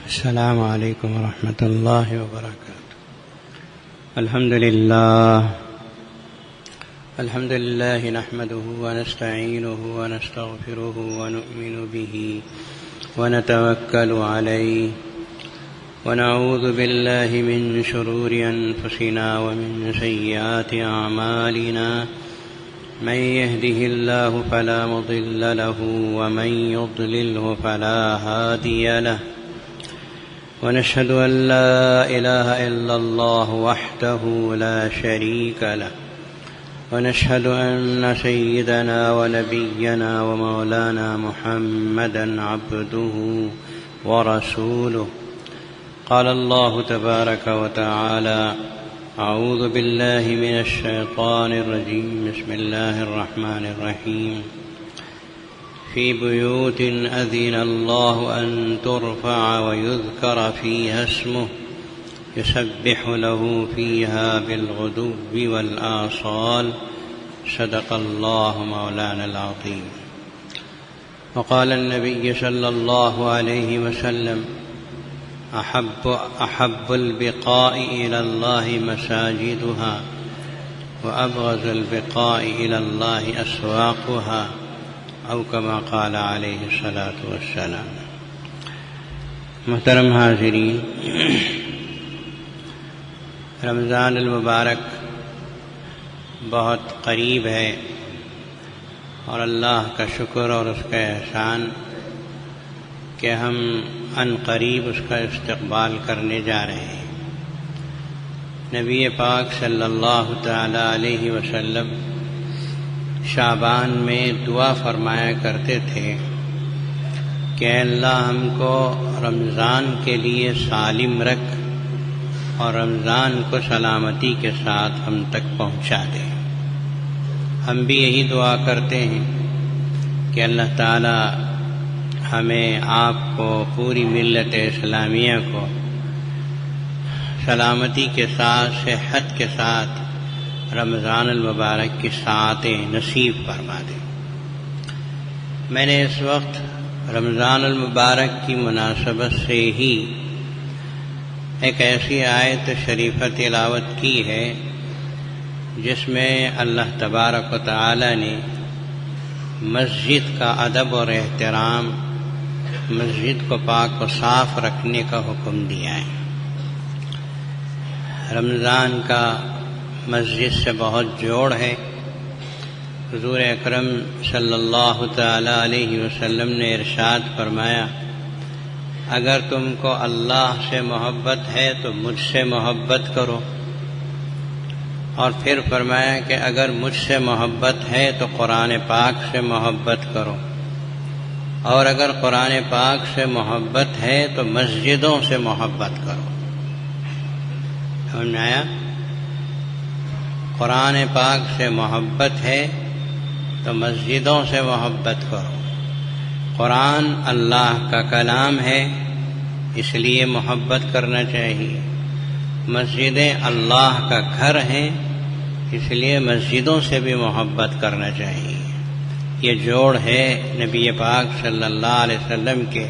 السلام علیکم ورحمۃ اللہ وبرکاتہ۔ الحمد للہ نحمده ونستعینه ونستغفره ونؤمن به ونتوکل علیہ ونعوذ باللہ من شرور انفسنا ومن سیئات اعمالنا من يهده الله فلا مضل له ومن يضلله فلا هادي له ونشهد أن لا إله إلا الله وحده لا شريك له ونشهد أن سيدنا ونبينا ومولانا محمدا عبده ورسوله قال الله تبارك وتعالى أعوذ بالله من الشيطان الرجيم بسم الله الرحمن الرحيم في بيوت أذن الله أن ترفع ويذكر فيها اسمه يسبح له فيها بالغدو والآصال صدق الله مولانا العظيم۔ وقال النبي صلى الله عليه وسلم أحب البقاع إلى الله مساجدها وأبغض البقاع إلى الله أسواقها او کما قال علیہ الصلاۃ والسلام۔ محترم حاضرین، رمضان المبارک بہت قریب ہے اور اللہ کا شکر اور اس کا احسان کہ ہم عن قریب اس کا استقبال کرنے جا رہے ہیں۔ نبی پاک صلی اللہ تعالی علیہ وسلم شعبان میں دعا فرمایا کرتے تھے کہ اے اللہ ہم کو رمضان کے لیے سالم رکھ اور رمضان کو سلامتی کے ساتھ ہم تک پہنچا دے۔ ہم بھی یہی دعا کرتے ہیں کہ اللہ تعالی ہمیں آپ کو پوری ملت اسلامیہ کو سلامتی کے ساتھ صحت کے ساتھ رمضان المبارک کی ساعتیں نصیب فرما دے۔ میں نے اس وقت رمضان المبارک کی مناسبت سے ہی ایک ایسی آیت شریفہ تلاوت کی ہے جس میں اللہ تبارک و تعالی نے مسجد کا ادب اور احترام، مسجد کو پاک و صاف رکھنے کا حکم دیا ہے۔ رمضان کا مسجد سے بہت جوڑ ہے۔ حضور اکرم صلی اللہ تعالی علیہ وسلم نے ارشاد فرمایا، اگر تم کو اللہ سے محبت ہے تو مجھ سے محبت کرو، اور پھر فرمایا کہ اگر مجھ سے محبت ہے تو قرآن پاک سے محبت کرو، اور اگر قرآن پاک سے محبت ہے تو مسجدوں سے محبت کرو۔ سمجھ میں آیا؟ قرآن پاک سے محبت ہے تو مسجدوں سے محبت کرو۔ قرآن اللہ کا کلام ہے، اس لیے محبت کرنا چاہیے۔ مسجدیں اللہ کا گھر ہیں، اس لیے مسجدوں سے بھی محبت کرنا چاہیے۔ یہ جوڑ ہے نبی پاک صلی اللہ علیہ وسلم کے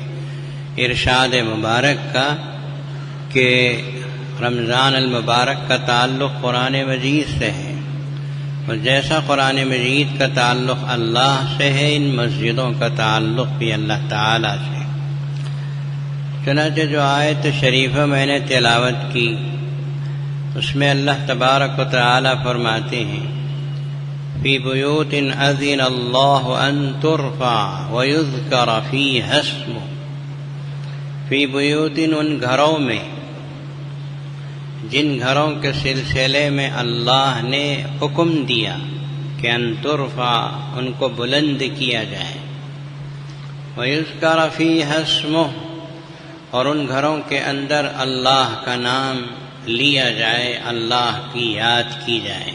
ارشاد مبارک کا کہ رمضان المبارک کا تعلق قرآن مجید سے ہے، اور جیسا قرآن مجید کا تعلق اللہ سے ہے، ان مسجدوں کا تعلق بھی اللہ تعالی سے۔ چنانچہ جو آیت شریفہ میں نے تلاوت کی اس میں اللہ تبارک و تعالی فرماتے ہیں، فی بیوت اذن اللہ ان ترفع ویذکر فیہا اسمہ۔ فی بیوت، ان گھروں میں جن گھروں کے سلسلے میں اللہ نے حکم دیا کہ ان ترفع، ان کو بلند کیا جائے، وَيُذْكَرَ فِيهَا اسْمُهُ، اور ان گھروں کے اندر اللہ کا نام لیا جائے، اللہ کی یاد کی جائے۔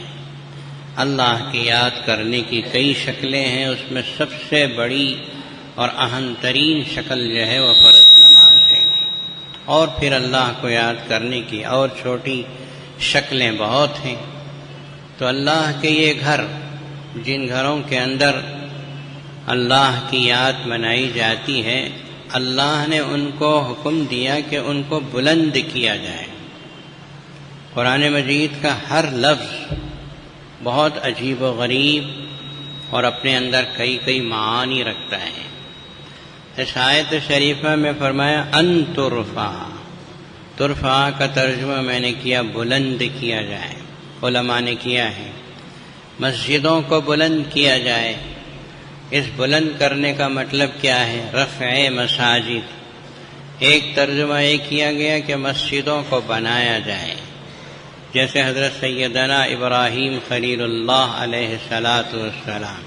اللہ کی یاد کرنے کی کئی شکلیں ہیں، اس میں سب سے بڑی اور اہم ترین شکل جو ہے وہ فرض نماز ہے، اور پھر اللہ کو یاد کرنے کی اور چھوٹی شکلیں بہت ہیں۔ تو اللہ کے یہ گھر، جن گھروں کے اندر اللہ کی یاد منائی جاتی ہے، اللہ نے ان کو حکم دیا کہ ان کو بلند کیا جائے۔ قرآن مجید کا ہر لفظ بہت عجیب و غریب اور اپنے اندر کئی معانی رکھتا ہے۔ اس آیت شریفہ میں فرمایا ان ترفع، ترفع کا ترجمہ میں نے کیا بلند کیا جائے، علماء نے کیا ہے۔ مسجدوں کو بلند کیا جائے، اس بلند کرنے کا مطلب کیا ہے؟ رفع مساجد۔ ایک ترجمہ یہ کیا گیا کہ مسجدوں کو بنایا جائے، جیسے حضرت سیدنا ابراہیم خلیل اللہ علیہ السلام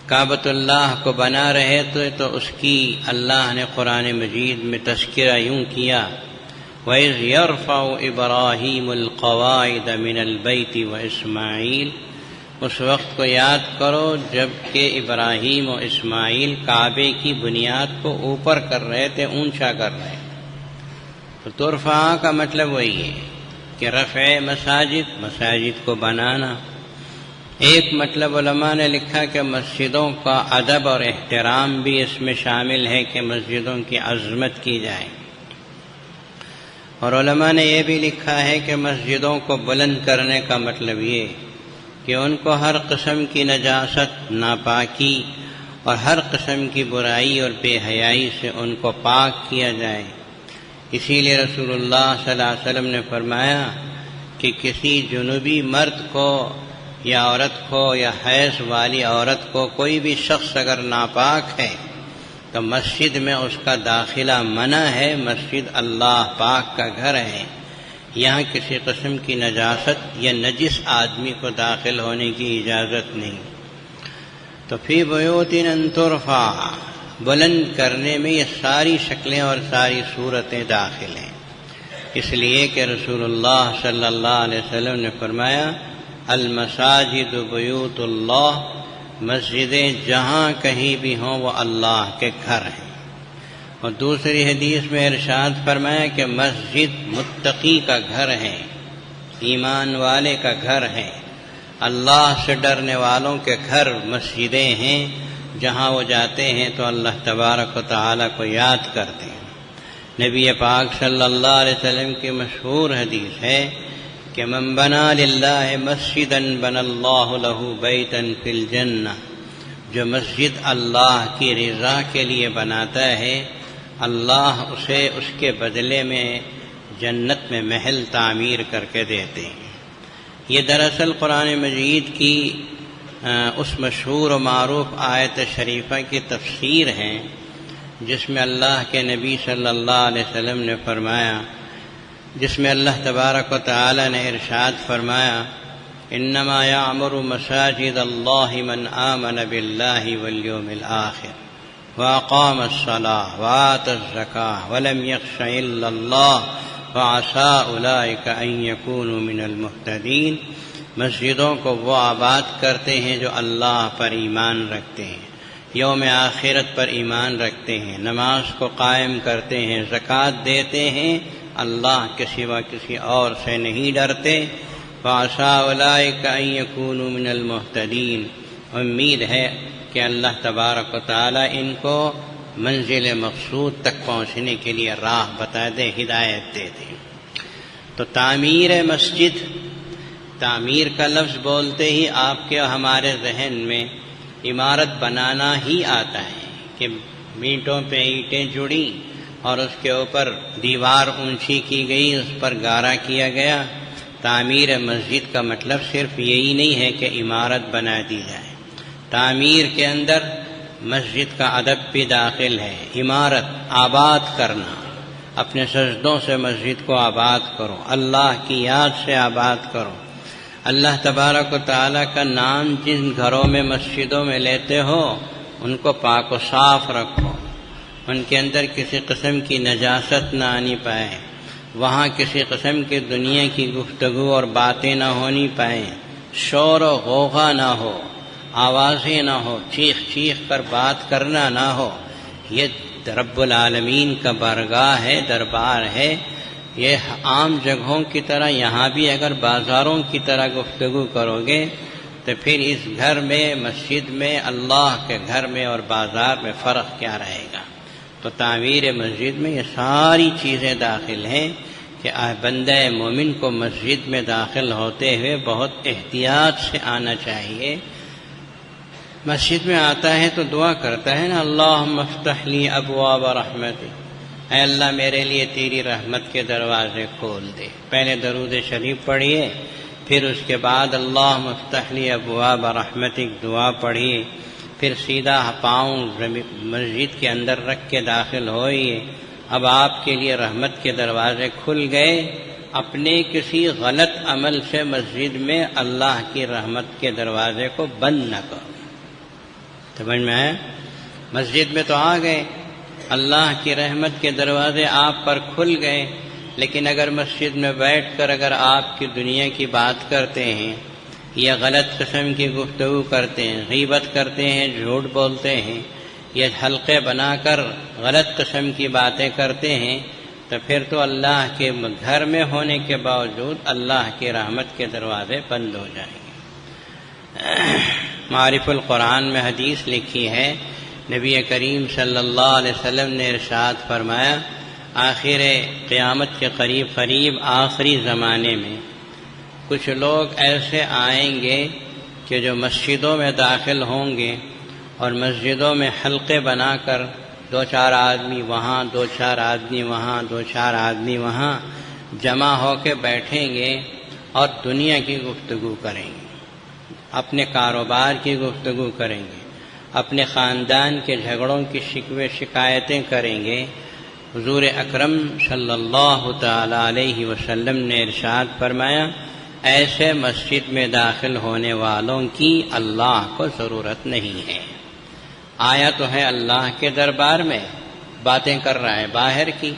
کعبۃ اللہ کو بنا رہے تھے تو اس کی اللہ نے قرآن مجید میں تذکرہ یوں کیا، وَإِذْ يَرْفَعُ إِبْرَاهِيمُ الْقَوَاعِدَ مِنَ الْبَيْتِ وَإِسْمَاعِيلُ، اس وقت کو یاد کرو جب کہ ابراہیم و اسماعیل کعبے کی بنیاد کو اوپر کر رہے تھے، اونچا کر رہے تھے۔ تو ترفع کا مطلب وہی ہے کہ رفع مساجد، مساجد کو بنانا۔ ایک مطلب علماء نے لکھا کہ مسجدوں کا ادب اور احترام بھی اس میں شامل ہے کہ مسجدوں کی عظمت کی جائے، اور علماء نے یہ بھی لکھا ہے کہ مسجدوں کو بلند کرنے کا مطلب یہ کہ ان کو ہر قسم کی نجاست، ناپاکی اور ہر قسم کی برائی اور بے حیائی سے ان کو پاک کیا جائے۔ اسی لیے رسول اللہ صلی اللہ علیہ وسلم نے فرمایا کہ کسی جنوبی مرد کو یا عورت کو یا حیض والی عورت کو کوئی بھی شخص اگر ناپاک ہے تو مسجد میں اس کا داخلہ منع ہے۔ مسجد اللہ پاک کا گھر ہے، یہاں کسی قسم کی نجاست یا نجس آدمی کو داخل ہونے کی اجازت نہیں۔ تو فی بیوت ان ترفع، بلند کرنے میں یہ ساری شکلیں اور ساری صورتیں داخل ہیں، اس لیے کہ رسول اللہ صلی اللہ علیہ وسلم نے فرمایا المساجد بیوت اللہ، مسجدیں جہاں کہیں بھی ہوں وہ اللہ کے گھر ہیں۔ اور دوسری حدیث میں ارشاد فرمایا کہ مسجد متقی کا گھر ہے، ایمان والے کا گھر ہے، اللہ سے ڈرنے والوں کے گھر مسجدیں ہیں، جہاں وہ جاتے ہیں تو اللہ تبارک و تعالیٰ کو یاد کرتے ہیں۔ نبی پاک صلی اللہ علیہ وسلم کی مشہور حدیث ہے کہ من بنا للہ مسجدا بنى اللہ له بیتا فی الجنہ، جو مسجد اللہ کی رضا کے لیے بناتا ہے اللہ اسے اس کے بدلے میں جنت میں محل تعمیر کر کے دیتے ہیں۔ یہ دراصل قرآن مجید کی اس مشہور و معروف آیت شریفہ کی تفسیر ہے جس میں اللہ کے نبی صلی اللہ علیہ وسلم نے فرمایا، جس میں اللہ تبارک و تعالی نے ارشاد فرمایا انما یعمر مساجد اللہ من آمن باللہ والیوم الآخر واقام الصلاة وآت الزکاة ولم یخش الا اللہ فعسى اولئک ان یکونوا من المہتدین۔ مسجدوں کو وہ آباد کرتے ہیں جو اللہ پر ایمان رکھتے ہیں، یوم آخرت پر ایمان رکھتے ہیں، نماز کو قائم کرتے ہیں، زکوٰۃ دیتے ہیں، اللہ کے سوا کسی اور سے نہیں ڈرتے۔ فَعَسَىٰ أُولَٰئِكَ أَن يَكُونُوا مِنَ الْمُهْتَدِينَ، امید ہے کہ اللہ تبارک و تعالیٰ ان کو منزل مقصود تک پہنچنے کے لیے راہ بتا دے، ہدایت دے دے۔ تو تعمیر مسجد، تعمیر کا لفظ بولتے ہی آپ کے ہمارے ذہن میں عمارت بنانا ہی آتا ہے کہ اینٹوں پہ اینٹیں جڑی اور اس کے اوپر دیوار اونچی کی گئی، اس پر گارا کیا گیا۔ تعمیر مسجد کا مطلب صرف یہی نہیں ہے کہ عمارت بنا دی جائے، تعمیر کے اندر مسجد کا ادب بھی داخل ہے۔ عمارت آباد کرنا، اپنے سجدوں سے مسجد کو آباد کرو، اللہ کی یاد سے آباد کرو۔ اللہ تبارک و تعالیٰ کا نام جن گھروں میں مسجدوں میں لیتے ہو ان کو پاک و صاف رکھو، ان کے اندر کسی قسم کی نجاست نہ آنی پائے، وہاں کسی قسم کی دنیا کی گفتگو اور باتیں نہ ہونی پائیں، شور و غوغا نہ ہو، آوازیں نہ ہو، چیخ چیخ کر بات کرنا نہ ہو۔ یہ رب العالمین کا بارگاہ ہے، دربار ہے۔ یہ عام جگہوں کی طرح یہاں بھی اگر بازاروں کی طرح گفتگو کرو گے تو پھر اس گھر میں، مسجد میں، اللہ کے گھر میں اور بازار میں فرق کیا رہے گا؟ تو تعمیر مسجد میں یہ ساری چیزیں داخل ہیں کہ بندہ مومن کو مسجد میں داخل ہوتے ہوئے بہت احتیاط سے آنا چاہیے۔ مسجد میں آتا ہے تو دعا کرتا ہے نا، اللہم افتح لی ابواب رحمتک، اے اللہ میرے لیے تیری رحمت کے دروازے کھول دے۔ پہلے درود شریف پڑھیے، پھر اس کے بعد اللہم افتح لی ابواب رحمتک دعا پڑھیے، پھر سیدھا پاؤں مسجد کے اندر رکھ کے داخل ہوئیے۔ اب آپ کے لیے رحمت کے دروازے کھل گئے۔ اپنے کسی غلط عمل سے مسجد میں اللہ کی رحمت کے دروازے کو بند نہ کرو۔ سمجھ میں آیا؟ مسجد میں تو آ گئے، اللہ کی رحمت کے دروازے آپ پر کھل گئے، لیکن اگر مسجد میں بیٹھ کر اگر آپ کی دنیا کی بات کرتے ہیں یا غلط قسم کی گفتگو کرتے ہیں، غیبت کرتے ہیں، جھوٹ بولتے ہیں، یا حلقے بنا کر غلط قسم کی باتیں کرتے ہیں، تو پھر تو اللہ کے گھر میں ہونے کے باوجود اللہ کی رحمت کے دروازے بند ہو جائیں گے۔ معارف القرآن میں حدیث لکھی ہے، نبی کریم صلی اللہ علیہ وسلم نے ارشاد فرمایا، آخر قیامت کے قریب آخری زمانے میں کچھ لوگ ایسے آئیں گے کہ جو مسجدوں میں داخل ہوں گے اور مسجدوں میں حلقے بنا کر 2-4 آدمی وہاں، 2-4 آدمی وہاں، 2-4 آدمی وہاں جمع ہو کے بیٹھیں گے اور دنیا کی گفتگو کریں گے، اپنے کاروبار کی گفتگو کریں گے، اپنے خاندان کے جھگڑوں کی شکوے شکایتیں کریں گے۔ حضور اکرم صلی اللہ تعالی علیہ وسلم نے ارشاد فرمایا، ایسے مسجد میں داخل ہونے والوں کی اللہ کو ضرورت نہیں ہے۔ آیا تو ہے اللہ کے دربار میں، باتیں کر رہا ہے باہر کی،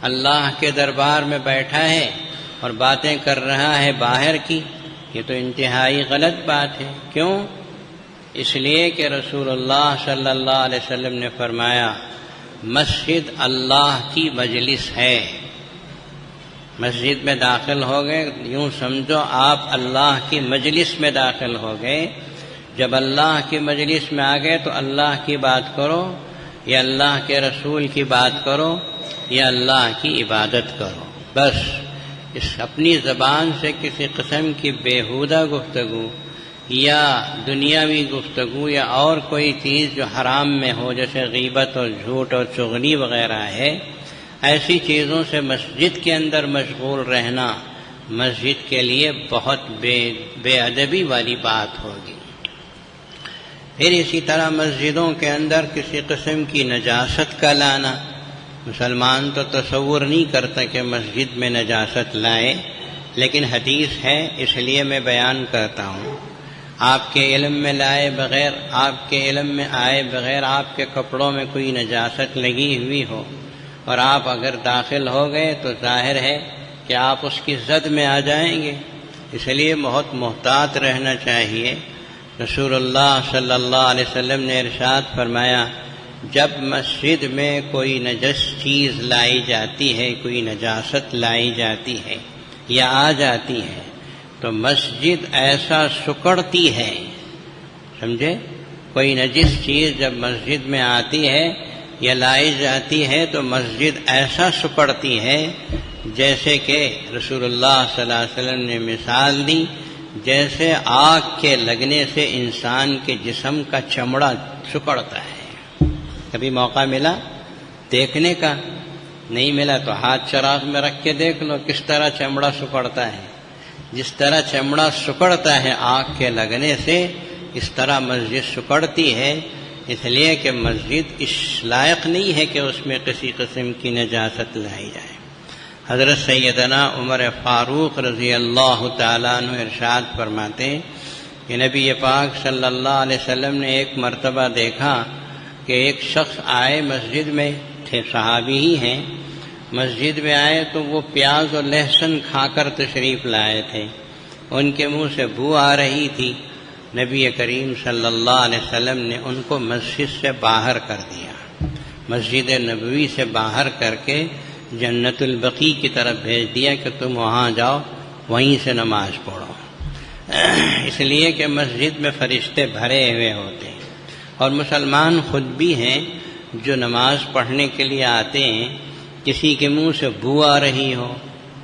اللہ کے دربار میں بیٹھا ہے اور باتیں کر رہا ہے باہر کی، یہ تو انتہائی غلط بات ہے۔ کیوں؟ اس لیے کہ رسول اللہ صلی اللہ علیہ وسلم نے فرمایا، مسجد اللہ کی مجلس ہے۔ مسجد میں داخل ہو گئے، یوں سمجھو آپ اللہ کی مجلس میں داخل ہو گئے۔ جب اللہ کی مجلس میں آ گئے تو اللہ کی بات کرو یا اللہ کے رسول کی بات کرو یا اللہ کی عبادت کرو، بس۔ اس اپنی زبان سے کسی قسم کی بیہودہ گفتگو یا دنیاوی گفتگو یا اور کوئی چیز جو حرام میں ہو، جیسے غیبت اور جھوٹ اور چغلی وغیرہ ہے، ایسی چیزوں سے مسجد کے اندر مشغول رہنا مسجد کے لیے بہت بے ادبی والی بات ہوگی۔ پھر اسی طرح مسجدوں کے اندر کسی قسم کی نجاست کا لانا، مسلمان تو تصور نہیں کرتا کہ مسجد میں نجاست لائے، لیکن حدیث ہے اس لیے میں بیان کرتا ہوں۔ آپ کے علم میں لائے بغیر، آپ کے علم میں آئے بغیر آپ کے کپڑوں میں کوئی نجاست لگی ہوئی ہو اور آپ اگر داخل ہو گئے تو ظاہر ہے کہ آپ اس کی زد میں آ جائیں گے، اس لیے بہت محتاط رہنا چاہیے۔ رسول اللہ صلی اللہ علیہ وسلم نے ارشاد فرمایا، جب مسجد میں کوئی نجس چیز لائی جاتی ہے، کوئی نجاست لائی جاتی ہے یا آ جاتی ہے تو مسجد ایسا سکڑتی ہے، سمجھے؟ کوئی نجس چیز جب مسجد میں آتی ہے یا لائی جاتی ہے تو مسجد ایسا سکڑتی ہے جیسے کہ رسول اللہ صلی اللہ علیہ وسلم نے مثال دی، جیسے آگ کے لگنے سے انسان کے جسم کا چمڑا سکڑتا ہے۔ کبھی موقع ملا دیکھنے کا؟ نہیں ملا تو ہاتھ چراغ میں رکھ کے دیکھ لو کس طرح چمڑا سکڑتا ہے۔ جس طرح چمڑا سکڑتا ہے آگ کے لگنے سے، اس طرح مسجد سکڑتی ہے، اس لیے کہ مسجد اس لائق نہیں ہے کہ اس میں کسی قسم کی نجاست لائی جائے۔ حضرت سیدنا عمر فاروق رضی اللہ تعالیٰ عنہ ارشاد فرماتے ہیں کہ نبی پاک صلی اللہ علیہ وسلم نے ایک مرتبہ دیکھا کہ ایک شخص آئے مسجد میں، تھے صحابی ہی ہیں، مسجد میں آئے تو وہ پیاز اور لہسن کھا کر تشریف لائے تھے، ان کے منہ سے بو آ رہی تھی۔ نبی کریم صلی اللہ علیہ وسلم نے ان کو مسجد سے باہر کر دیا، مسجد نبوی سے باہر کر کے جنت البقیع کی طرف بھیج دیا کہ تم وہاں جاؤ، وہیں سے نماز پڑھو، اس لیے کہ مسجد میں فرشتے بھرے ہوئے ہوتے ہیں۔ اور مسلمان خود بھی ہیں، جو نماز پڑھنے کے لیے آتے ہیں کسی کے منہ سے بو آ رہی ہو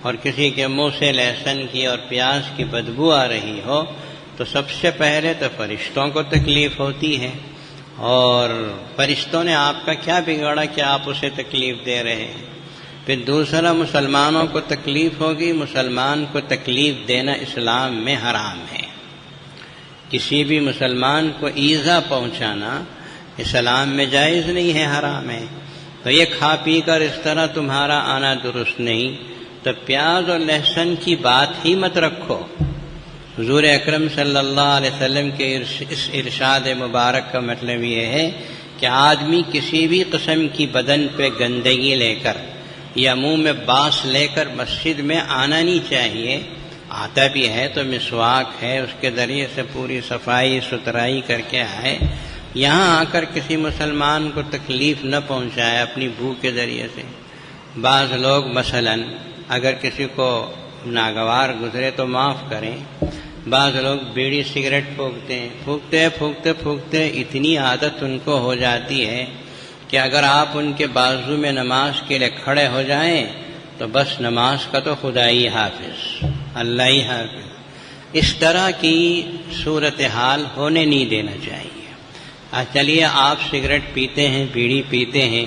اور کسی کے منہ سے لہسن کی اور پیاز کی بدبو آ رہی ہو تو سب سے پہلے تو فرشتوں کو تکلیف ہوتی ہے، اور فرشتوں نے آپ کا کیا بگاڑا کہ آپ اسے تکلیف دے رہے ہیں؟ پھر دوسرا مسلمانوں کو تکلیف ہوگی، مسلمان کو تکلیف دینا اسلام میں حرام ہے، کسی بھی مسلمان کو ایذا پہنچانا اسلام میں جائز نہیں ہے، حرام ہے۔ تو یہ کھا پی کر اس طرح تمہارا آنا درست نہیں، تو پیاز اور لہسن کی بات ہی مت رکھو۔ حضور اکرم صلی اللہ علیہ وسلم کے اس ارشاد مبارک کا مطلب یہ ہے کہ آدمی کسی بھی قسم کی بدن پہ گندگی لے کر یا منہ میں بانس لے کر مسجد میں آنا نہیں چاہیے، آتا بھی ہے تو مسواک ہے اس کے ذریعے سے پوری صفائی ستھرائی کر کے آئے، یہاں آ کر کسی مسلمان کو تکلیف نہ پہنچائے اپنی بو کے ذریعے سے۔ بعض لوگ مثلا اگر کسی کو ناگوار گزرے تو معاف کریں، بعض لوگ بیڑی سگریٹ پھونکتے ہیں، پھونکتے اتنی عادت ان کو ہو جاتی ہے کہ اگر آپ ان کے بازو میں نماز کے لیے کھڑے ہو جائیں تو بس نماز کا تو خدا ہی حافظ، اللہ ہی حافظ۔ اس طرح کی صورتحال ہونے نہیں دینا چاہیے۔ چلیے آپ سگریٹ پیتے ہیں، بیڑی پیتے ہیں،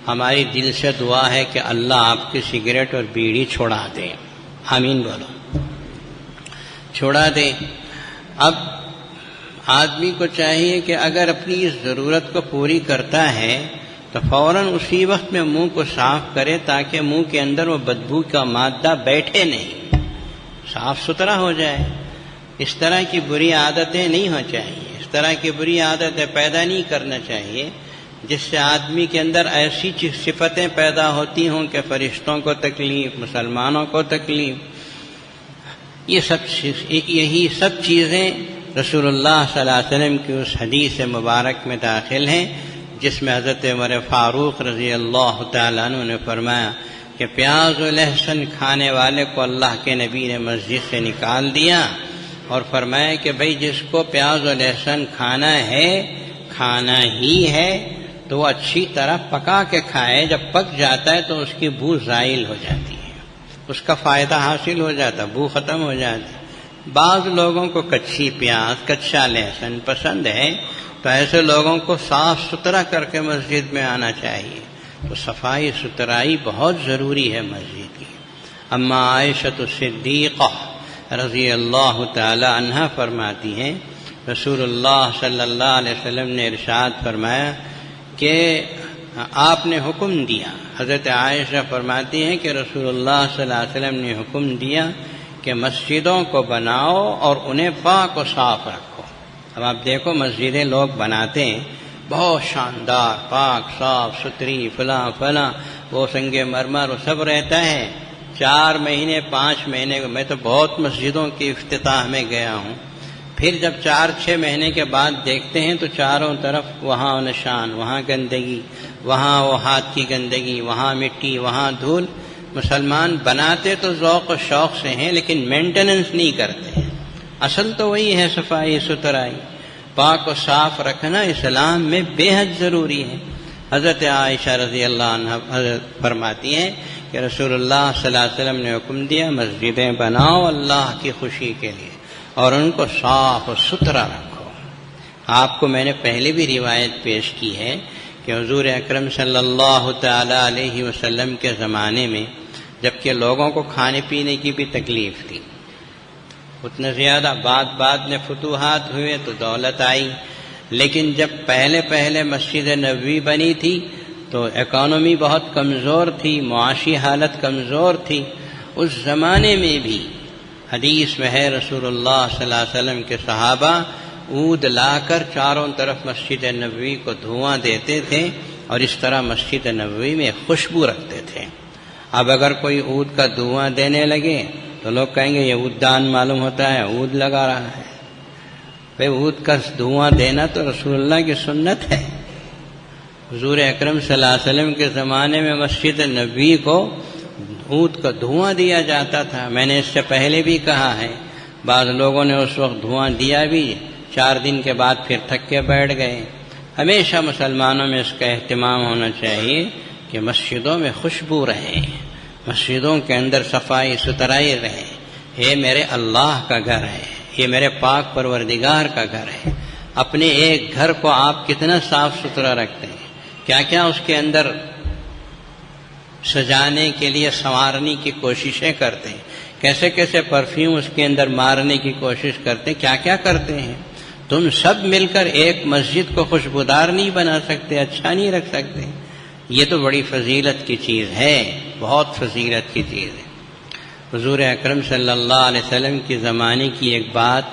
ہماری دل سے دعا ہے کہ اللہ آپ کی سگریٹ اور بیڑی چھوڑا دے، آمین بولو، چھوڑا دے۔ اب آدمی کو چاہیے کہ اگر اپنی اس ضرورت کو پوری کرتا ہے تو فوراً اسی وقت میں منہ کو صاف کرے تاکہ منہ کے اندر وہ بدبو کا مادہ بیٹھے نہیں، صاف ستھرا ہو جائے۔ اس طرح کی بری عادتیں نہیں ہو چاہیے، اس طرح کی بری عادتیں پیدا نہیں کرنا چاہیے جس سے آدمی کے اندر ایسی صفتیں پیدا ہوتی ہوں کہ فرشتوں کو تکلیف، مسلمانوں کو تکلیف۔ یہی سب چیزیں رسول اللہ صلی اللہ علیہ وسلم کی اس حدیث مبارک میں داخل ہیں جس میں حضرت عمر فاروق رضی اللہ تعالیٰ عنہ نے فرمایا کہ پیاز و لہسن کھانے والے کو اللہ کے نبی نے مسجد سے نکال دیا اور فرمایا کہ بھئی جس کو پیاز و لہسن کھانا ہے، کھانا ہی ہے، تو وہ اچھی طرح پکا کے کھائے، جب پک جاتا ہے تو اس کی بو زائل ہو جاتی ہے، اس کا فائدہ حاصل ہو جاتا، بو ختم ہو جاتی۔ بعض لوگوں کو کچی پیاز، کچا لہسن پسند ہے، تو ایسے لوگوں کو صاف ستھرا کر کے مسجد میں آنا چاہیے۔ تو صفائی ستھرائی بہت ضروری ہے مسجد کی۔ اما عائشہ صدیقہ رضی اللہ تعالی عنہا فرماتی ہیں رسول اللہ صلی اللہ علیہ وسلم نے ارشاد فرمایا کہ آپ نے حکم دیا، حضرت عائشہ فرماتی ہیں کہ رسول اللہ صلی اللہ علیہ وسلم نے حکم دیا کہ مسجدوں کو بناؤ اور انہیں پاک و صاف رکھو۔ اب آپ دیکھو مسجدیں لوگ بناتے ہیں بہت شاندار، پاک صاف ستھری، فلاں وہ سنگ مرمر وہ سب رہتا ہے، 4 مہینے 5 مہینے میں تو بہت مسجدوں کی افتتاح میں گیا ہوں، پھر جب 4-6 مہینے کے بعد دیکھتے ہیں تو چاروں طرف وہاں نشان، وہاں گندگی، وہاں وہ ہاتھ کی گندگی، وہاں مٹی، وہاں دھول۔ مسلمان بناتے تو ذوق و شوق سے ہیں لیکن مینٹیننس نہیں کرتے ہیں۔ اصل تو وہی ہے صفائی ستھرائی، پاک و صاف رکھنا اسلام میں بے حد ضروری ہے۔ حضرت عائشہ رضی اللہ عنہا فرماتی ہیں کہ رسول اللہ صلی اللہ علیہ وسلم نے حکم دیا مسجدیں بناؤ اللہ کی خوشی کے لیے اور ان کو صاف و ستھرا رکھو۔ آپ کو میں نے پہلے بھی روایت پیش کی ہے کہ حضور اکرم صلی اللہ تعالی علیہ وسلم کے زمانے میں جبکہ لوگوں کو کھانے پینے کی بھی تکلیف تھی، اتنا زیادہ بعد میں فتوحات ہوئے تو دولت آئی، لیکن جب پہلے مسجد نبوی بنی تھی تو اکانومی بہت کمزور تھی، معاشی حالت کمزور تھی، اس زمانے میں بھی حدیث میں ہے رسول اللہ صلی اللہ علیہ وسلم کے صحابہ عود لا کر چاروں طرف مسجد نبوی کو دھواں دیتے تھے اور اس طرح مسجد نبوی میں خوشبو رکھتے تھے۔ اب اگر کوئی عود کا دھواں دینے لگے تو لوگ کہیں گے یہ عود دان معلوم ہوتا ہے، عود لگا رہا ہے۔ بھئی عود کا دھواں دینا تو رسول اللہ کی سنت ہے۔ حضور اکرم صلی اللہ علیہ وسلم کے زمانے میں مسجد نبوی کو عود کا دھواں دیا جاتا تھا۔ میں نے اس سے پہلے بھی کہا ہے، بعض لوگوں نے اس وقت دھواں دیا بھی، 4 دن کے بعد پھر تھک کے بیٹھ گئے۔ ہمیشہ مسلمانوں میں اس کا اہتمام ہونا چاہیے کہ مسجدوں میں خوشبو رہے، مسجدوں کے اندر صفائی ستھرائی رہے۔ یہ میرے اللہ کا گھر ہے، یہ میرے پاک پروردگار کا گھر ہے۔ اپنے ایک گھر کو آپ کتنا صاف ستھرا رکھتے ہیں، کیا کیا اس کے اندر سجانے کے لیے سنوارنے کی کوششیں کرتے ہیں، کیسے کیسے پرفیوم اس کے اندر مارنے کی کوشش کرتے ہیں، کیا کیا کرتے ہیں۔ تم سب مل کر ایک مسجد کو خوشبودار نہیں بنا سکتے، اچھا نہیں رکھ سکتے۔ یہ تو بڑی فضیلت کی چیز ہے، بہت فضیلت کی چیز ہے۔ حضور اکرم صلی اللہ علیہ وسلم کے زمانے کی ایک بات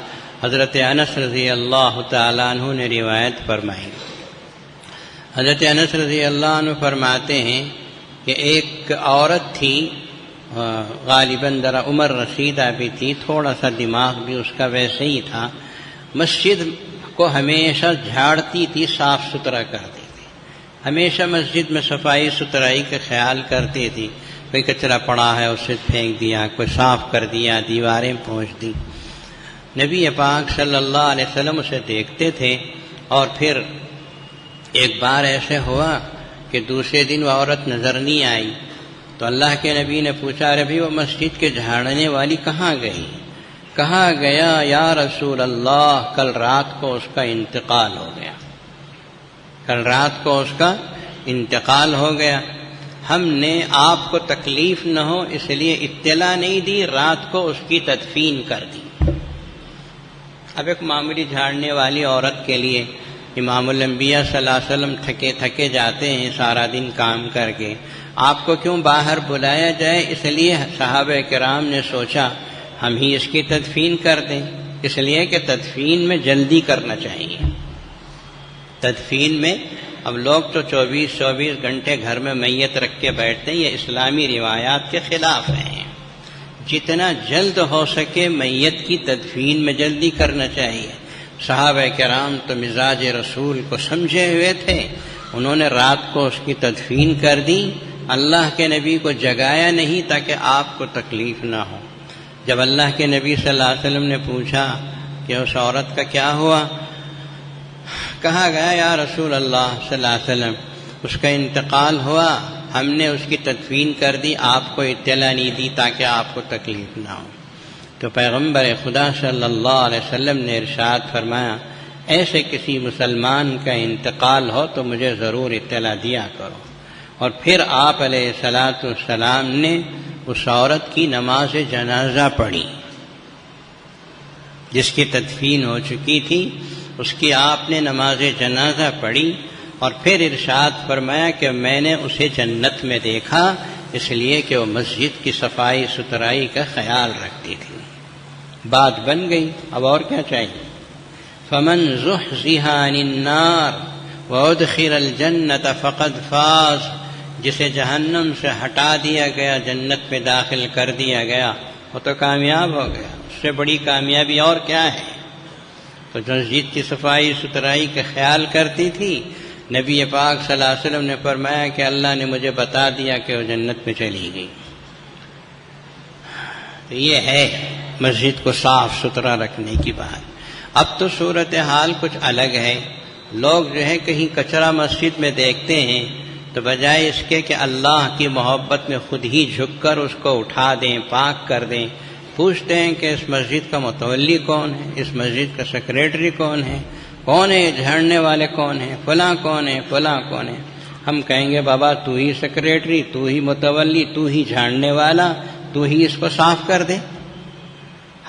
حضرت انس رضی اللہ تعالیٰ عنہ نے روایت فرمائی۔ حضرت انس رضی اللہ عنہ فرماتے ہیں کہ ایک عورت تھی، غالباً ذرا عمر رسیدہ بھی تھی، تھوڑا سا دماغ بھی اس کا ویسے ہی تھا، مسجد کو ہمیشہ جھاڑتی تھی، صاف ستھرا کرتی تھی، ہمیشہ مسجد میں صفائی ستھرائی کا خیال کرتی تھی۔ کوئی کچرا پڑا ہے اسے پھینک دیا، کوئی صاف کر دیا، دیواریں پوچھ دی۔ نبی پاک صلی اللہ علیہ وسلم اسے دیکھتے تھے، اور پھر ایک بار ایسے ہوا کہ دوسرے دن وہ عورت نظر نہیں آئی، تو اللہ کے نبی نے پوچھا، ارے بھی وہ مسجد کے جھاڑنے والی کہاں گئی؟ کہا گیا، یا رسول اللہ، کل رات کو اس کا انتقال ہو گیا، کل رات کو اس کا انتقال ہو گیا۔ ہم نے آپ کو تکلیف نہ ہو اس لیے اطلاع نہیں دی، رات کو اس کی تدفین کر دی۔ اب ایک معمولی جھاڑنے والی عورت کے لیے امام الانبیاء صلی اللہ علیہ وسلم تھکے جاتے ہیں سارا دن کام کر کے، آپ کو کیوں باہر بلایا جائے؟ اس لیے صحابہ کرام نے سوچا ہم ہی اس کی تدفین کر دیں، اس لیے کہ تدفین میں جلدی کرنا چاہیے۔ تدفین میں اب لوگ تو 24 گھنٹے گھر میں میت رکھ کے بیٹھتے ہیں، یہ اسلامی روایات کے خلاف ہیں۔ جتنا جلد ہو سکے میت کی تدفین میں جلدی کرنا چاہیے۔ صحابہ کرام تو مزاج رسول کو سمجھے ہوئے تھے، انہوں نے رات کو اس کی تدفین کر دی، اللہ کے نبی کو جگایا نہیں تاکہ آپ کو تکلیف نہ ہو۔ جب اللہ کے نبی صلی اللہ علیہ وسلم نے پوچھا کہ اس عورت کا کیا ہوا، کہا گیا، یا رسول اللہ صلی اللہ علیہ وسلم، اس کا انتقال ہوا، ہم نے اس کی تدفین کر دی، آپ کو اطلاع نہیں دی تاکہ آپ کو تکلیف نہ ہو۔ تو پیغمبر خدا صلی اللہ علیہ وسلم نے ارشاد فرمایا، ایسے کسی مسلمان کا انتقال ہو تو مجھے ضرور اطلاع دیا کرو۔ اور پھر آپ علیہ الصلاۃ والسلام نے اس عورت کی نماز جنازہ پڑھی جس کی تدفین ہو چکی تھی، اس کی آپ نے نماز جنازہ پڑھی، اور پھر ارشاد فرمایا کہ میں نے اسے جنت میں دیکھا، اس لیے کہ وہ مسجد کی صفائی ستھرائی کا خیال رکھتی تھی۔ بات بن گئی، اب اور کیا چاہیے؟ فمن زحزح عن النار وادخل الجنۃ فقد فاز، جسے جہنم سے ہٹا دیا گیا، جنت میں داخل کر دیا گیا، وہ تو کامیاب ہو گیا۔ اس سے بڑی کامیابی اور کیا ہے؟ تو جو مسجد کی صفائی ستھرائی کا خیال کرتی تھی، نبی پاک صلی اللہ علیہ وسلم نے فرمایا کہ اللہ نے مجھے بتا دیا کہ وہ جنت میں چلی گئی۔ تو یہ ہے مسجد کو صاف ستھرا رکھنے کی بات۔ اب تو صورتحال کچھ الگ ہے، لوگ جو ہے کہیں کچرا مسجد میں دیکھتے ہیں تو بجائے اس کے کہ اللہ کی محبت میں خود ہی جھک کر اس کو اٹھا دیں، پاک کر دیں، پوچھتے ہیں کہ اس مسجد کا متولی کون ہے، اس مسجد کا سیکریٹری کون ہے، کون ہے جھاڑنے والے کون ہیں، فلاں کون ہے، فلاں کون ہے۔ ہم کہیں گے بابا تو ہی سیکریٹری، تو ہی متولی، تو ہی جھاڑنے والا، تو ہی اس کو صاف کر دے۔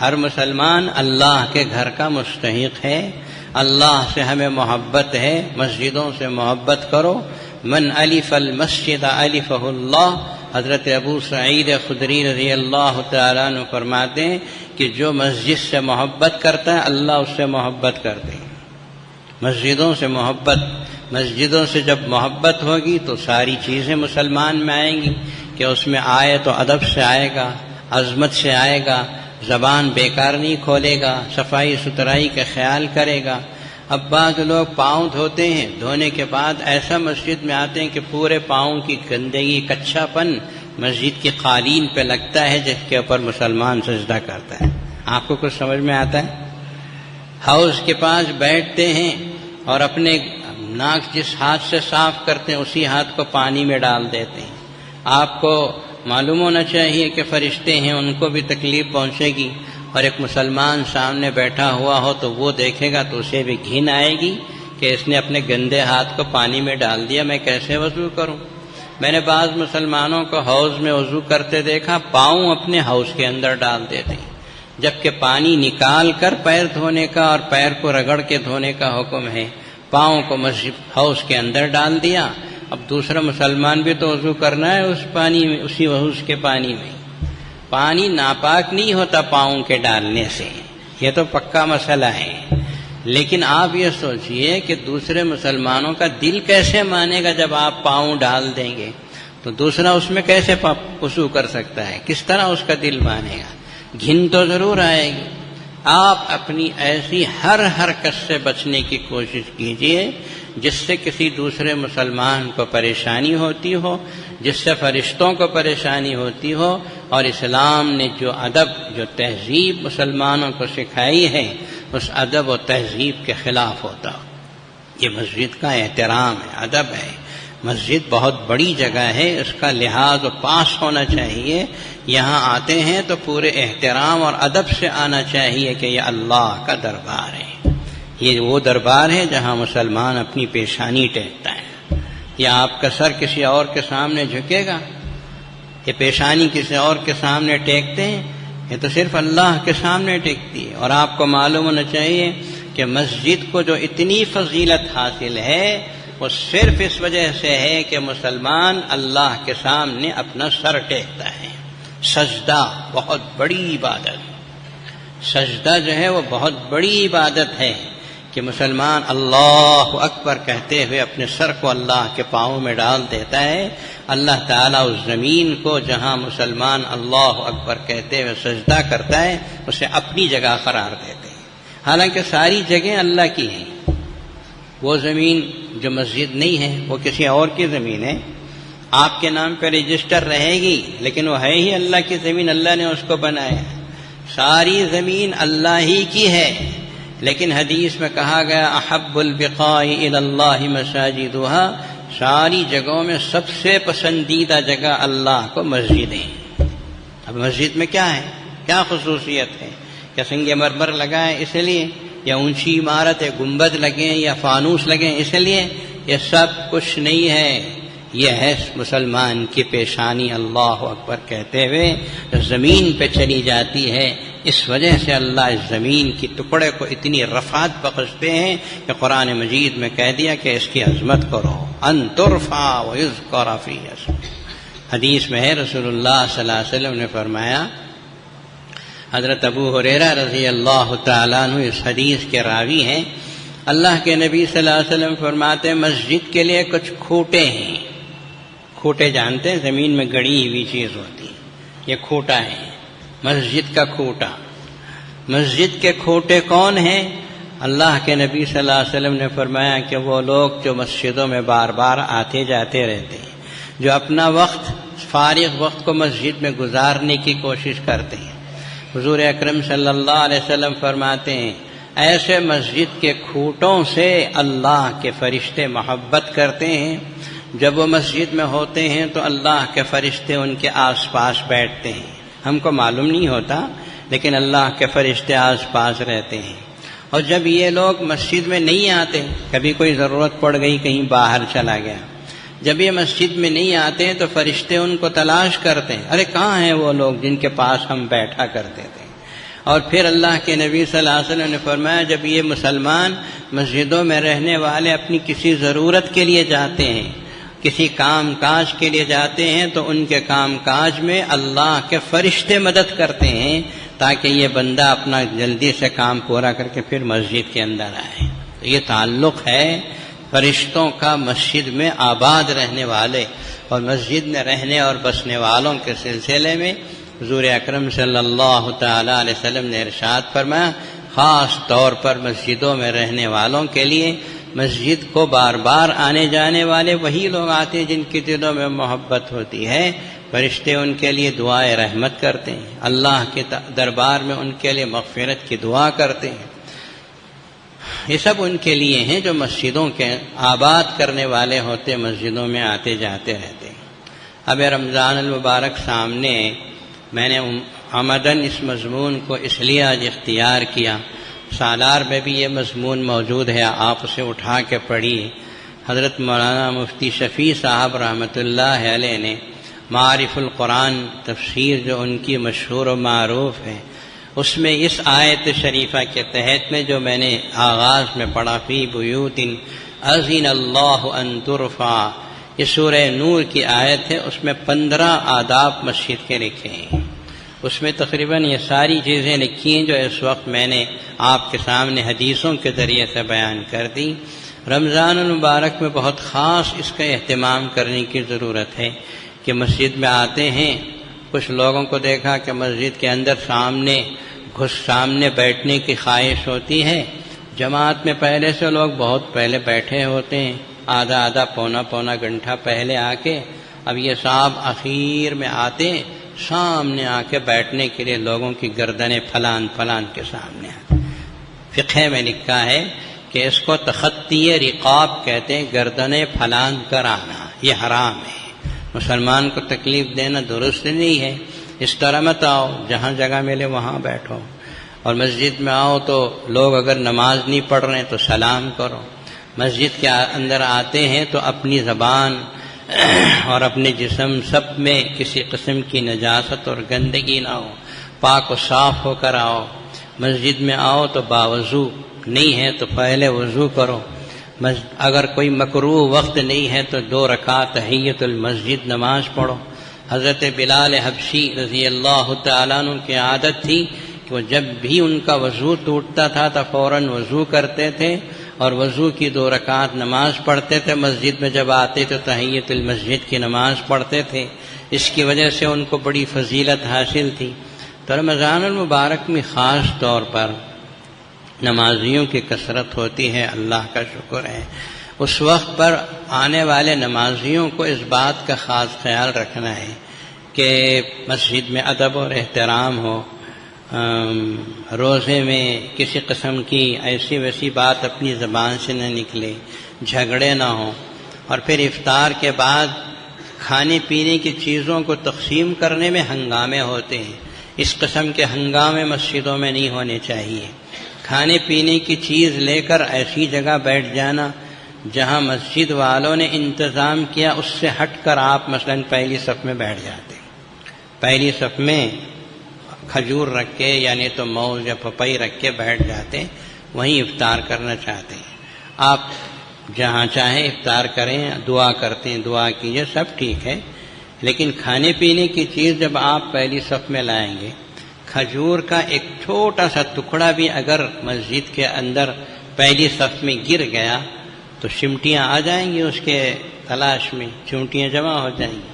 ہر مسلمان اللہ کے گھر کا مستحق ہے، اللہ سے ہمیں محبت ہے، مسجدوں سے محبت کرو۔ من الف المسجد الفہ اللہ، حضرت ابو سعید خدری رضی اللہ تعالیٰ عنہ فرماتے ہیں کہ جو مسجد سے محبت کرتا ہے اللہ اس سے محبت کرتے ہیں۔ مسجدوں سے محبت، مسجدوں سے جب محبت ہوگی تو ساری چیزیں مسلمان میں آئیں گی، کہ اس میں آئے تو ادب سے آئے گا، عظمت سے آئے گا، زبان بیکار نہیں کھولے گا، صفائی ستھرائی کا خیال کرے گا۔ اب بعض لوگ پاؤں دھوتے ہیں، دھونے کے بعد ایسا مسجد میں آتے ہیں کہ پورے پاؤں کی گندگی، کچا پن مسجد کی قالین پہ لگتا ہے جس کے اوپر مسلمان سجدہ کرتا ہے۔ آپ کو کچھ سمجھ میں آتا ہے؟ ہاؤس کے پاس بیٹھتے ہیں اور اپنے ناک جس ہاتھ سے صاف کرتے ہیں اسی ہاتھ کو پانی میں ڈال دیتے ہیں۔ آپ کو معلوم ہونا چاہیے کہ فرشتے ہیں، ان کو بھی تکلیف پہنچے گی، اور ایک مسلمان سامنے بیٹھا ہوا ہو تو وہ دیکھے گا تو اسے بھی گھن آئے گی کہ اس نے اپنے گندے ہاتھ کو پانی میں ڈال دیا، میں کیسے وضو کروں۔ میں نے بعض مسلمانوں کو حوض میں وضو کرتے دیکھا، پاؤں اپنے حوض کے اندر ڈال دیتے ہیں، جبکہ پانی نکال کر پیر دھونے کا اور پیر کو رگڑ کے دھونے کا حکم ہے، پاؤں کو مسجد حوض کے اندر ڈال دیا۔ اب دوسرا مسلمان بھی تو وضو کرنا ہے اس پانی میں، اسی حوض کے پانی میں۔ پانی ناپاک نہیں ہوتا پاؤں کے ڈالنے سے، یہ تو پکا مسئلہ ہے، لیکن آپ یہ سوچئے کہ دوسرے مسلمانوں کا دل کیسے مانے گا جب آپ پاؤں ڈال دیں گے، تو دوسرا اس میں کیسے وضو کر سکتا ہے، کس طرح اس کا دل مانے گا، گھن تو ضرور آئے گی۔ آپ اپنی ایسی ہر حرکت سے بچنے کی کوشش کیجئے جس سے کسی دوسرے مسلمان کو پریشانی ہوتی ہو، جس سے فرشتوں کو پریشانی ہوتی ہو، اور اسلام نے جو ادب، جو تہذیب مسلمانوں کو سکھائی ہے اس ادب و تہذیب کے خلاف ہوتا ہو۔ یہ مسجد کا احترام ہے، ادب ہے۔ مسجد بہت بڑی جگہ ہے، اس کا لحاظ و پاس ہونا چاہیے۔ یہاں آتے ہیں تو پورے احترام اور ادب سے آنا چاہیے کہ یہ اللہ کا دربار ہے، یہ وہ دربار ہے جہاں مسلمان اپنی پیشانی ٹیکتا ہے۔ یا آپ کا سر کسی اور کے سامنے جھکے گا؟ یہ پیشانی کسی اور کے سامنے ٹیکتے ہیں؟ یہ تو صرف اللہ کے سامنے ٹیکتی ہے۔ اور آپ کو معلوم ہونا چاہیے کہ مسجد کو جو اتنی فضیلت حاصل ہے وہ صرف اس وجہ سے ہے کہ مسلمان اللہ کے سامنے اپنا سر ٹیکتا ہے۔ سجدہ بہت بڑی عبادت، سجدہ جو ہے وہ بہت بڑی عبادت ہے کہ مسلمان اللہ اکبر کہتے ہوئے اپنے سر کو اللہ کے پاؤں میں ڈال دیتا ہے۔ اللہ تعالیٰ اس زمین کو جہاں مسلمان اللہ اکبر کہتے ہوئے سجدہ کرتا ہے اسے اپنی جگہ قرار دیتے ہیں، حالانکہ ساری جگہیں اللہ کی ہیں۔ وہ زمین جو مسجد نہیں ہے وہ کسی اور کی زمین ہے، آپ کے نام پہ رجسٹر رہے گی لیکن وہ ہے ہی اللہ کی زمین، اللہ نے اس کو بنایا۔ ساری زمین اللہ ہی کی ہے، لیکن حدیث میں کہا گیا احب البقاء الی اللہ مساجدها، ساری جگہوں میں سب سے پسندیدہ جگہ اللہ کو مسجد ہے۔ اب مسجد میں کیا ہے، کیا خصوصیت ہے؟ کیا سنگ مرمر لگائیں اس لیے، یا اونچی عمارت ہے، گنبد لگیں یا فانوس لگیں اس لیے؟ یہ سب کچھ نہیں ہے، یہ ہے مسلمان کی پیشانی اللہ اکبر کہتے ہوئے زمین پہ چلی جاتی ہے۔ اس وجہ سے اللہ اس زمین کی ٹکڑے کو اتنی رفعت بخشتے ہیں کہ قرآن مجید میں کہہ دیا کہ اس کی عظمت کرو، ان ترفع ویذکر فی اسمہ۔ حدیث میں ہے رسول اللہ صلی اللہ علیہ وسلم نے فرمایا، حضرت ابو ہریرہ رضی اللہ تعالیٰ عنہ اس حدیث کے راوی ہیں، اللہ کے نبی صلی اللہ علیہ وسلم فرماتے ہیں مسجد کے لیے کچھ کھوٹے ہیں۔ کھوٹے جانتے ہیں، زمین میں گڑی ہوئی چیز ہوتی ہے، یہ کھوٹا ہے، مسجد کا کھوٹا۔ مسجد کے کھوٹے کون ہیں؟ اللہ کے نبی صلی اللہ علیہ وسلم نے فرمایا کہ وہ لوگ جو مسجدوں میں بار بار آتے جاتے رہتے ہیں، جو اپنا وقت، فارغ وقت کو مسجد میں گزارنے کی کوشش کرتے ہیں۔ حضور اکرم صلی اللہ علیہ وسلم فرماتے ہیں ایسے مسجد کے کھوٹوں سے اللہ کے فرشتے محبت کرتے ہیں۔ جب وہ مسجد میں ہوتے ہیں تو اللہ کے فرشتے ان کے آس پاس بیٹھتے ہیں، ہم کو معلوم نہیں ہوتا لیکن اللہ کے فرشتے آس پاس رہتے ہیں۔ اور جب یہ لوگ مسجد میں نہیں آتے، کبھی کوئی ضرورت پڑ گئی کہیں باہر چلا گیا، جب یہ مسجد میں نہیں آتے ہیں تو فرشتے ان کو تلاش کرتے ہیں، ارے کہاں ہیں وہ لوگ جن کے پاس ہم بیٹھا کرتے تھے۔ اور پھر اللہ کے نبی صلی اللہ علیہ وسلم نے فرمایا جب یہ مسلمان مسجدوں میں رہنے والے اپنی کسی ضرورت کے لیے جاتے ہیں، کسی کام کاج کے لیے جاتے ہیں، تو ان کے کام کاج میں اللہ کے فرشتے مدد کرتے ہیں تاکہ یہ بندہ اپنا جلدی سے کام پورا کر کے پھر مسجد کے اندر آئے۔ تو یہ تعلق ہے فرشتوں کا مسجد میں آباد رہنے والے اور مسجد میں رہنے اور بسنے والوں کے سلسلے میں۔ حضور اکرم صلی اللہ تعالی علیہ وسلم نے ارشاد فرمایا خاص طور پر مسجدوں میں رہنے والوں کے لیے، مسجد کو بار بار آنے جانے والے وہی لوگ آتے ہیں جن کے دلوں میں محبت ہوتی ہے، فرشتے ان کے لیے دعائے رحمت کرتے ہیں، اللہ کے دربار میں ان کے لیے مغفرت کی دعا کرتے ہیں۔ یہ سب ان کے لیے ہیں جو مسجدوں کے آباد کرنے والے ہوتے، مسجدوں میں آتے جاتے رہتے۔ اب رمضان المبارک سامنے، میں نے عمدن اس مضمون کو اس لیے آج اختیار کیا، سالار میں بھی یہ مضمون موجود ہے، آپ اسے اٹھا کے پڑھیے۔ حضرت مولانا مفتی شفیع صاحب رحمۃ اللہ علیہ نے معارف القرآن تفسیر جو ان کی مشہور و معروف ہے، اس میں اس آیت شریفہ کے تحت میں جو میں نے آغاز میں پڑھا، فی بیوت اذن اللہ ان ترفع، یہ سورہ نور کی آیت ہے، اس میں 15 آداب مسجد کے لکھے ہیں۔ اس میں تقریباً یہ ساری چیزیں لکھی ہیں جو اس وقت میں نے آپ کے سامنے حدیثوں کے ذریعے سے بیان کر دی۔ رمضان المبارک میں بہت خاص اس کا اہتمام کرنے کی ضرورت ہے کہ مسجد میں آتے ہیں، کچھ لوگوں کو دیکھا کہ مسجد کے اندر سامنے بیٹھنے کی خواہش ہوتی ہے، جماعت میں پہلے سے لوگ بہت پہلے بیٹھے ہوتے ہیں، آدھا پونا گھنٹہ پہلے آ کے، اب یہ صاحب اخیر میں آتے سامنے آ کے بیٹھنے کے لیے لوگوں کی گردنیں فلان کے سامنے آتے۔ فقہ میں لکھا ہے کہ اس کو تخطی رقاب کہتے ہیں، گردنیں پھلان کر آنا، یہ حرام ہے۔ مسلمان کو تکلیف دینا درست نہیں ہے۔ اس طرح مت آؤ، جہاں جگہ ملے وہاں بیٹھو، اور مسجد میں آؤ تو لوگ اگر نماز نہیں پڑھ رہے تو سلام کرو۔ مسجد کے اندر آتے ہیں تو اپنی زبان اور اپنے جسم سب میں کسی قسم کی نجاست اور گندگی نہ ہو، پاک و صاف ہو کر آؤ۔ مسجد میں آؤ تو باوضو، نہیں ہے تو پہلے وضو کرو۔ اگر کوئی مکروہ وقت نہیں ہے تو 2 رکعت تحیۃ المسجد نماز پڑھو۔ حضرت بلال حبشی رضی اللہ تعالیٰ عنہ کی عادت تھی کہ وہ جب بھی ان کا وضو ٹوٹتا تھا تو فوراً وضو کرتے تھے اور وضو کی 2 رکعت نماز پڑھتے تھے۔ مسجد میں جب آتے تو تحیۃ المسجد کی نماز پڑھتے تھے، اس کی وجہ سے ان کو بڑی فضیلت حاصل تھی۔ تو رمضان المبارک میں خاص طور پر نمازیوں کی کثرت ہوتی ہے، اللہ کا شکر ہے۔ اس وقت پر آنے والے نمازیوں کو اس بات کا خاص خیال رکھنا ہے کہ مسجد میں ادب اور احترام ہو، روزے میں کسی قسم کی ایسی ویسی بات اپنی زبان سے نہ نکلے، جھگڑے نہ ہوں، اور پھر افطار کے بعد کھانے پینے کی چیزوں کو تقسیم کرنے میں ہنگامے ہوتے ہیں۔ اس قسم کے ہنگامے مسجدوں میں نہیں ہونے چاہیے۔ کھانے پینے کی چیز لے کر ایسی جگہ بیٹھ جانا جہاں مسجد والوں نے انتظام کیا، اس سے ہٹ کر آپ مثلا پہلی صف میں بیٹھ جاتے، پہلی صف میں کھجور رکھ کے یعنی تو موز یا پپئی رکھ کے بیٹھ جاتے، وہیں افطار کرنا چاہتے ہیں۔ آپ جہاں چاہیں افطار کریں، دعا کرتے ہیں دعا کیجیے، سب ٹھیک ہے، لیکن کھانے پینے کی چیز جب آپ پہلی صف میں لائیں گے، کھجور کا ایک چھوٹا سا ٹکڑا بھی اگر مسجد کے اندر پہلی صف میں گر گیا تو چمٹیاں آ جائیں گی اس کے تلاش میں، چمٹیاں جمع ہو جائیں گی،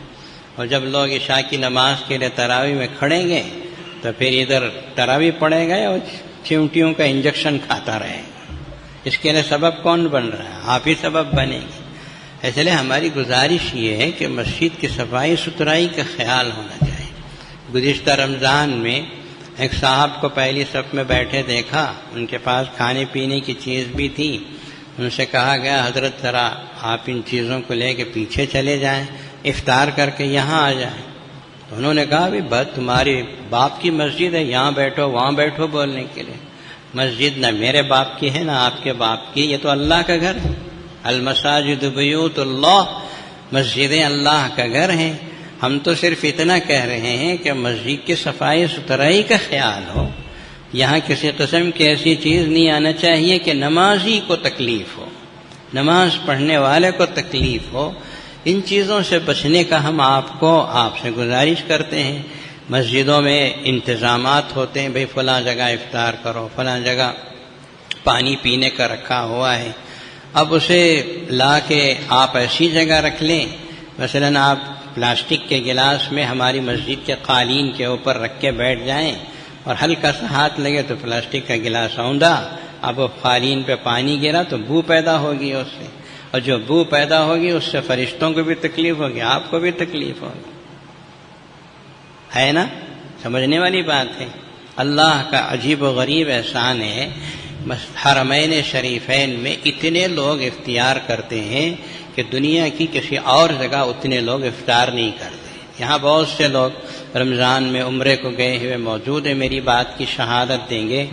اور جب لوگ عشاء کی نماز کے لیے تراویح میں کھڑیں گے تو پھر ادھر تراویح پڑے گئے اور چمٹیوں کا انجیکشن کھاتا رہے گا۔ اس کے لیے سبب کون بن رہا ہے؟ آپ ہی سبب بنے گی۔ اس لیے ہماری گزارش یہ ہے کہ مسجد کی صفائی ستھرائی کا خیال ہونا چاہیے۔ گزشتہ رمضان میں ایک صاحب کو پہلی صف میں بیٹھے دیکھا، ان کے پاس کھانے پینے کی چیز بھی تھی، ان سے کہا گیا حضرت ذرا آپ ان چیزوں کو لے کے پیچھے چلے جائیں، افطار کر کے یہاں آ جائیں۔ تو انہوں نے کہا بھی بس تمہاری باپ کی مسجد ہے، یہاں بیٹھو وہاں بیٹھو بولنے کے لیے۔ مسجد نہ میرے باپ کی ہے نہ آپ کے باپ کی، یہ تو اللہ کا گھر ہے۔ المساجد بیوت اللہ، مسجدیں اللہ کا گھر ہیں۔ ہم تو صرف اتنا کہہ رہے ہیں کہ مسجد کی صفائی ستھرائی کا خیال ہو، یہاں کسی قسم کی ایسی چیز نہیں آنا چاہیے کہ نمازی کو تکلیف ہو، نماز پڑھنے والے کو تکلیف ہو۔ ان چیزوں سے بچنے کا ہم آپ سے گزارش کرتے ہیں۔ مسجدوں میں انتظامات ہوتے ہیں، بھئی فلاں جگہ افطار کرو، فلاں جگہ پانی پینے کا رکھا ہوا ہے، اب اسے لا کے آپ ایسی جگہ رکھ لیں، مثلاً آپ پلاسٹک کے گلاس میں ہماری مسجد کے قالین کے اوپر رکھ کے بیٹھ جائیں اور ہلکا سا ہاتھ لگے تو پلاسٹک کا گلاس اوندا، اب وہ قالین پہ پانی گرا تو بو پیدا ہوگی اس سے، اور جو بو پیدا ہوگی اس سے فرشتوں کو بھی تکلیف ہوگی، آپ کو بھی تکلیف ہوگی، ہے نا؟ سمجھنے والی بات ہے۔ اللہ کا عجیب و غریب احسان ہے، حرمین شریفین میں اتنے لوگ افطار کرتے ہیں کہ دنیا کی کسی اور جگہ اتنے لوگ افطار نہیں کرتے. یہاں بہت سے لوگ رمضان میں عمرے کو گئے ہوئے موجود ہیں، میری بات کی شہادت دیں گے.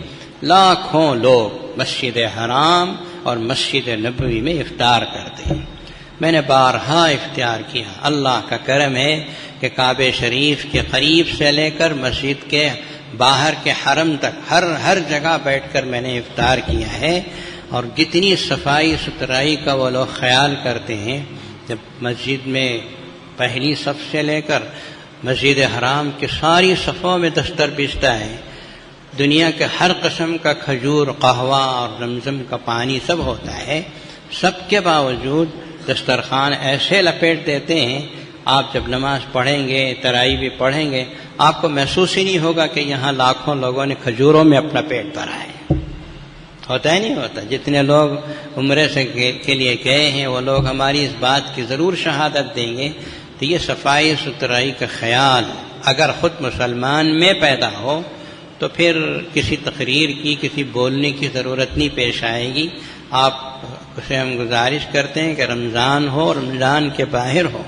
لاکھوں لوگ مسجد حرام اور مسجد نبوی میں افطار کرتے ہیں. میں نے بارہا افطار کیا. اللہ کا کرم ہے کہ کعبہ شریف کے قریب سے لے کر مسجد کے باہر کے حرم تک ہر جگہ بیٹھ کر میں نے افطار کیا ہے. اور جتنی صفائی ستھرائی کا وہ لوگ خیال کرتے ہیں، جب مسجد میں پہلی صف سے لے کر مسجد حرام کے ساری صفوں میں دستر بچتا ہے، دنیا کے ہر قسم کا کھجور، قہوہ اور زمزم کا پانی سب ہوتا ہے، سب کے باوجود دسترخوان ایسے لپیٹ دیتے ہیں. آپ جب نماز پڑھیں گے، تراویح بھی پڑھیں گے، آپ کو محسوس ہی نہیں ہوگا کہ یہاں لاکھوں لوگوں نے کھجوروں میں اپنا پیٹ بھرا ہے. ہوتا ہی نہیں ہوتا. جتنے لوگ عمرے سے کے لیے گئے ہیں وہ لوگ ہماری اس بات کی ضرور شہادت دیں گے. تو یہ صفائی ستھرائی کا خیال اگر خود مسلمان میں پیدا ہو تو پھر کسی تقریر کی، کسی بولنے کی ضرورت نہیں پیش آئے گی. آپ سے ہم گزارش کرتے ہیں کہ رمضان ہو، رمضان کے باہر ہو،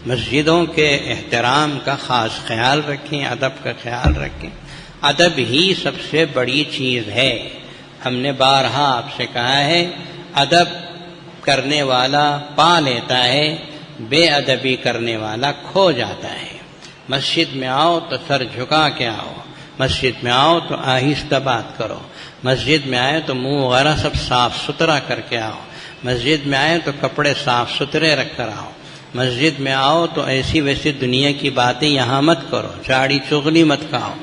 مسجدوں کے احترام کا خاص خیال رکھیں، ادب کا خیال رکھیں. ادب ہی سب سے بڑی چیز ہے. ہم نے بارہا آپ سے کہا ہے، ادب کرنے والا پا لیتا ہے، بے ادبی کرنے والا کھو جاتا ہے. مسجد میں آؤ تو سر جھکا کے آؤ، مسجد میں آؤ تو آہستہ بات کرو، مسجد میں آئے تو منہ وغیرہ سب صاف ستھرا کر کے آؤ، مسجد میں آئے تو کپڑے صاف ستھرے رکھ کر آؤ، مسجد میں آؤ تو ایسی ویسی دنیا کی باتیں یہاں مت کرو، چاڑی چغلی مت کھاؤ،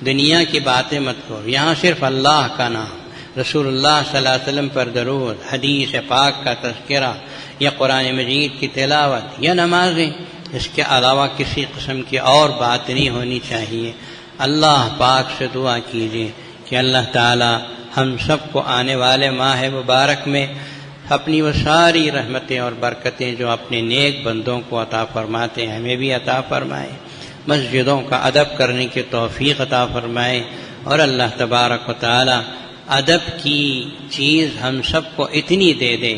دنیا کی باتیں مت کرو. یہاں صرف اللہ کا نام، رسول اللہ صلی اللہ علیہ وسلم پر درود، حدیث پاک کا تذکرہ، یا قرآن مجید کی تلاوت یا نمازیں، اس کے علاوہ کسی قسم کی اور بات نہیں ہونی چاہیے. اللہ پاک سے دعا کیجیے کہ اللہ تعالی ہم سب کو آنے والے ماہ مبارک میں اپنی وہ ساری رحمتیں اور برکتیں جو اپنے نیک بندوں کو عطا فرماتے ہیں ہمیں بھی عطا فرمائے. مسجدوں کا ادب کرنے کی توفیق عطا فرمائے. اور اللہ تبارک و تعالی ادب کی چیز ہم سب کو اتنی دے دے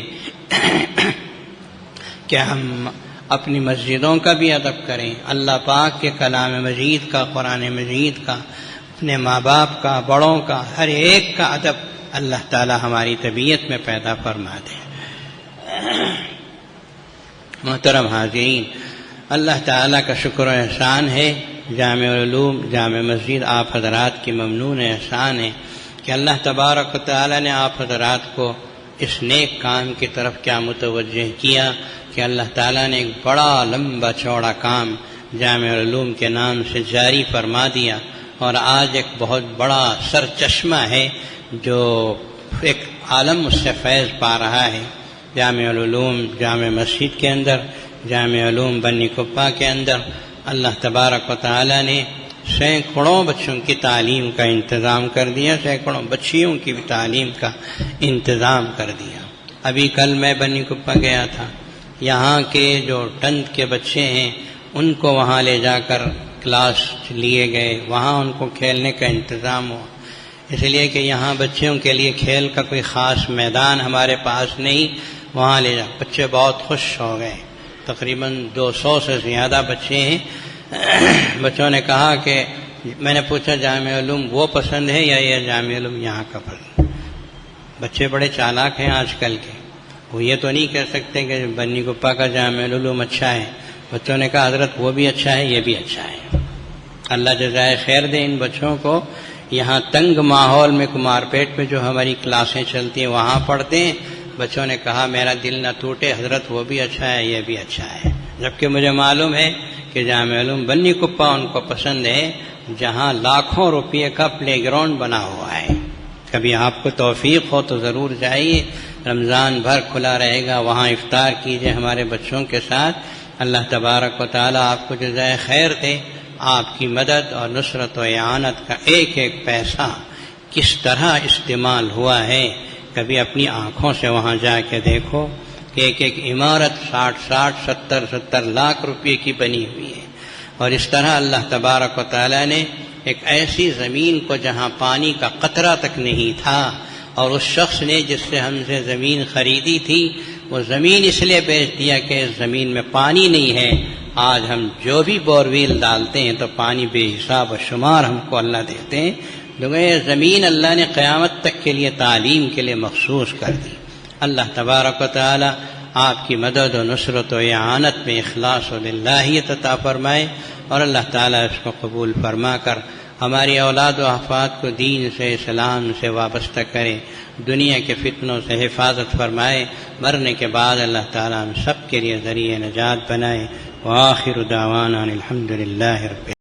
کہ ہم اپنی مسجدوں کا بھی ادب کریں، اللہ پاک کے کلام مجید کا، قرآن مجید کا، اپنے ماں باپ کا، بڑوں کا، ہر ایک کا ادب اللہ تعالی ہماری طبیعت میں پیدا فرما دے. محترم حاضرین، اللہ تعالیٰ کا شکر و احسان ہے، جامع العلوم جامع مسجد آپ حضرات کی ممنون احسان ہے کہ اللہ تبارک و تعالیٰ نے آپ حضرات کو اس نیک کام کی طرف کیا متوجہ کیا کہ اللہ تعالیٰ نے ایک بڑا لمبا چوڑا کام جامع العلوم کے نام سے جاری فرما دیا. اور آج ایک بہت بڑا سرچشمہ ہے جو ایک عالم اس سے فیض پا رہا ہے. جامع العلوم جامع مسجد کے اندر، جامع علوم بنی کپا کے اندر اللہ تبارک و تعالیٰ نے سینکڑوں بچوں کی تعلیم کا انتظام کر دیا، سینکڑوں بچیوں کی بھی تعلیم کا انتظام کر دیا. ابھی کل میں بنی کپا گیا تھا، یہاں کے جو 10th کے بچے ہیں ان کو وہاں لے جا کر کلاس لیے گئے، وہاں ان کو کھیلنے کا انتظام ہوا، اس لیے کہ یہاں بچوں کے لیے کھیل کا کوئی خاص میدان ہمارے پاس نہیں. وہاں لے جا بچے بہت خوش ہو گئے، تقریباً 200 سے زیادہ بچے ہیں. بچوں نے کہا کہ میں نے پوچھا جامع علوم وہ پسند ہے یا یہ جامع علوم یہاں کا پسند؟ بچے بڑے چالاک ہیں آج کل کے، وہ یہ تو نہیں کہہ سکتے کہ بنی گپا کا جامع علوم اچھا ہے. بچوں نے کہا حضرت وہ بھی اچھا ہے، یہ بھی اچھا ہے. اللہ جزائے خیر دے ان بچوں کو. یہاں تنگ ماحول میں کمار پیٹ میں جو ہماری کلاسیں چلتی ہیں وہاں پڑھتے ہیں. بچوں نے کہا میرا دل نہ ٹوٹے حضرت وہ بھی اچھا ہے، یہ بھی اچھا ہے. جبکہ مجھے معلوم ہے کہ جامع علوم بنی کپا ان کو پسند ہے جہاں لاکھوں روپے کا پلے گراؤنڈ بنا ہوا ہے. کبھی آپ کو توفیق ہو تو ضرور جائیے، رمضان بھر کھلا رہے گا، وہاں افطار کیجیے ہمارے بچوں کے ساتھ. اللہ تبارک و تعالیٰ آپ کو جزائے خیر دے. آپ کی مدد اور نصرت و اعانت کا ایک ایک پیسہ کس طرح استعمال ہوا ہے کبھی اپنی آنکھوں سے وہاں جا کے دیکھو کہ ایک ایک عمارت 60 70 لاکھ روپے کی بنی ہوئی ہے. اور اس طرح اللہ تبارک و تعالیٰ نے ایک ایسی زمین کو جہاں پانی کا قطرہ تک نہیں تھا اور اس شخص نے جس سے ہم سے زمین خریدی تھی وہ زمین اس لیے بیچ دیا کہ اس زمین میں پانی نہیں ہے. آج ہم جو بھی بورویل ڈالتے ہیں تو پانی بے حساب و شمار ہم کو اللہ دیتے ہیں. یہ زمین اللہ نے قیامت تک کے لیے تعلیم کے لیے مخصوص کر دی. اللہ تبارک و تعالی آپ کی مدد و نصرت و اعانت میں اخلاص و للہیت عطا فرمائے، اور اللہ تعالیٰ اس کو قبول فرما کر ہماری اولاد و احفاد کو دین سے اسلام سے وابستہ کرے، دنیا کے فتنوں سے حفاظت فرمائے، مرنے کے بعد اللہ تعالیٰ ہم سب کے لیے ذریعہ نجات بنائے. وآخر دعوانا الحمد للہ رب